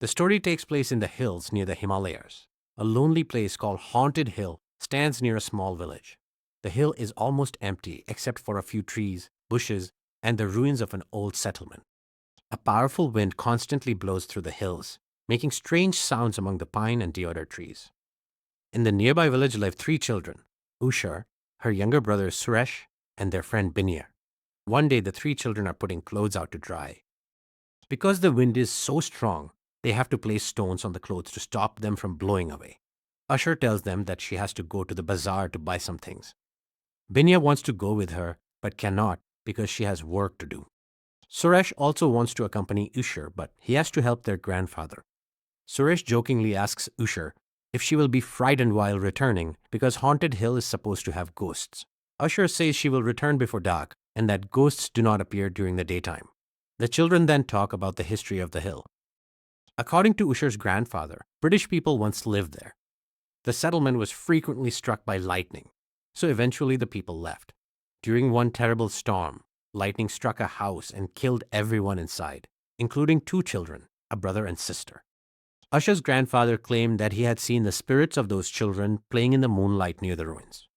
The story takes place in the hills near the Himalayas. A lonely place called Haunted Hill stands near a small village. The hill is almost empty except for a few trees, bushes, and the ruins of an old settlement. A powerful wind constantly blows through the hills, making strange sounds among the pine and deodar trees. In the nearby village live three children: Usha, her younger brother Suresh, and their friend Binya. One day, the three children are putting clothes out to dry. Because the wind is so strong, they have to place stones on the clothes to stop them from blowing away. Usher tells them that she has to go to the bazaar to buy some things. Binya wants to go with her, but cannot because she has work to do. Suresh also wants to accompany Usher, but he has to help their grandfather. Suresh jokingly asks Usher if she will be frightened while returning because Haunted Hill is supposed to have ghosts. Usher says she will return before dark and that ghosts do not appear during the daytime. The children then talk about the history of the hill. According to Usher's grandfather, British people once lived there. The settlement was frequently struck by lightning, so eventually the people left. During one terrible storm, lightning struck a house and killed everyone inside, including two children, a brother and sister. Usher's grandfather claimed that he had seen the spirits of those children playing in the moonlight near the ruins.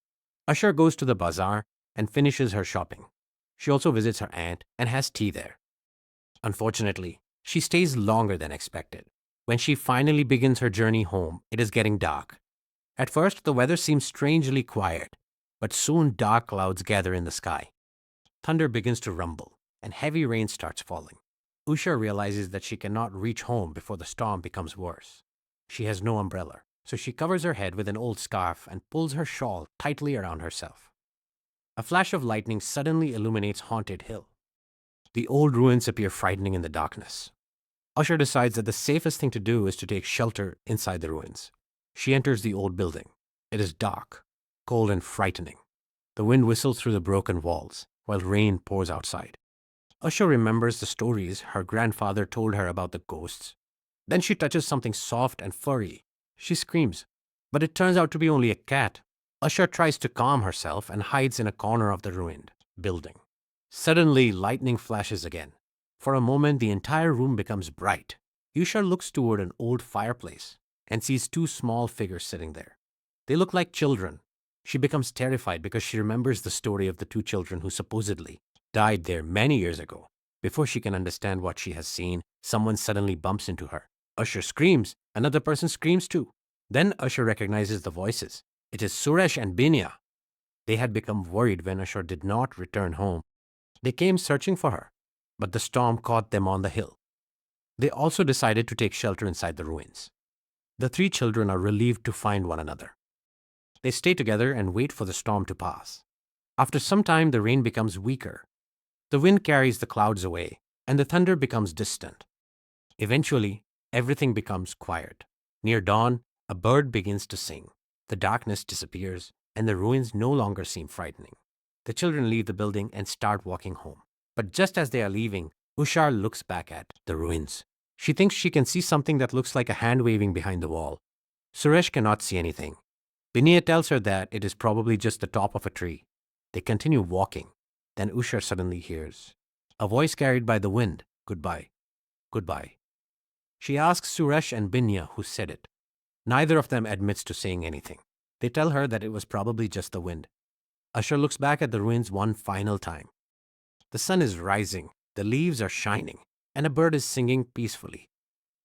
Usher goes to the bazaar and finishes her shopping. She also visits her aunt and has tea there. Unfortunately, she stays longer than expected. When she finally begins her journey home, it is getting dark. At first, the weather seems strangely quiet, but soon dark clouds gather in the sky. Thunder begins to rumble, and heavy rain starts falling. Usha realizes that she cannot reach home before the storm becomes worse. She has no umbrella, so she covers her head with an old scarf and pulls her shawl tightly around herself. A flash of lightning suddenly illuminates Haunted Hill. The old ruins appear frightening in the darkness. Usha decides that the safest thing to do is to take shelter inside the ruins. She enters the old building. It is dark, cold, and frightening. The wind whistles through the broken walls, while rain pours outside. Usha remembers the stories her grandfather told her about the ghosts. Then she touches something soft and furry. She screams, but it turns out to be only a cat. Usha tries to calm herself and hides in a corner of the ruined building. Suddenly, lightning flashes again. For a moment, the entire room becomes bright. Usha looks toward an old fireplace and sees two small figures sitting there. They look like children. She becomes terrified because she remembers the story of the two children who supposedly died there many years ago. Before she can understand what she has seen, someone suddenly bumps into her. Usha screams. Another person screams too. Then Usha recognizes the voices. It is Suresh and Binya. They had become worried when Usha did not return home. They came searching for her, but the storm caught them on the hill. They also decided to take shelter inside the ruins. The three children are relieved to find one another. They stay together and wait for the storm to pass. After some time, the rain becomes weaker. The wind carries the clouds away, and the thunder becomes distant. Eventually, everything becomes quiet. Near dawn, a bird begins to sing. The darkness disappears, and the ruins no longer seem frightening. The children leave the building and start walking home. But just as they are leaving, Ushar looks back at the ruins. She thinks she can see something that looks like a hand waving behind the wall. Suresh cannot see anything. Binia tells her that it is probably just the top of a tree. They continue walking. Then Ushar suddenly hears a voice carried by the wind. Goodbye. Goodbye. She asks Suresh and Binya who said it. Neither of them admits to saying anything. They tell her that it was probably just the wind. Usher looks back at the ruins one final time. The sun is rising, the leaves are shining, and a bird is singing peacefully.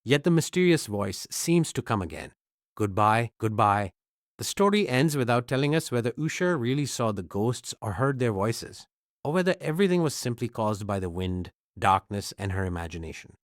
Yet the mysterious voice seems to come again. Goodbye, goodbye. The story ends without telling us whether Usher really saw the ghosts or heard their voices, or whether everything was simply caused by the wind, darkness, and her imagination.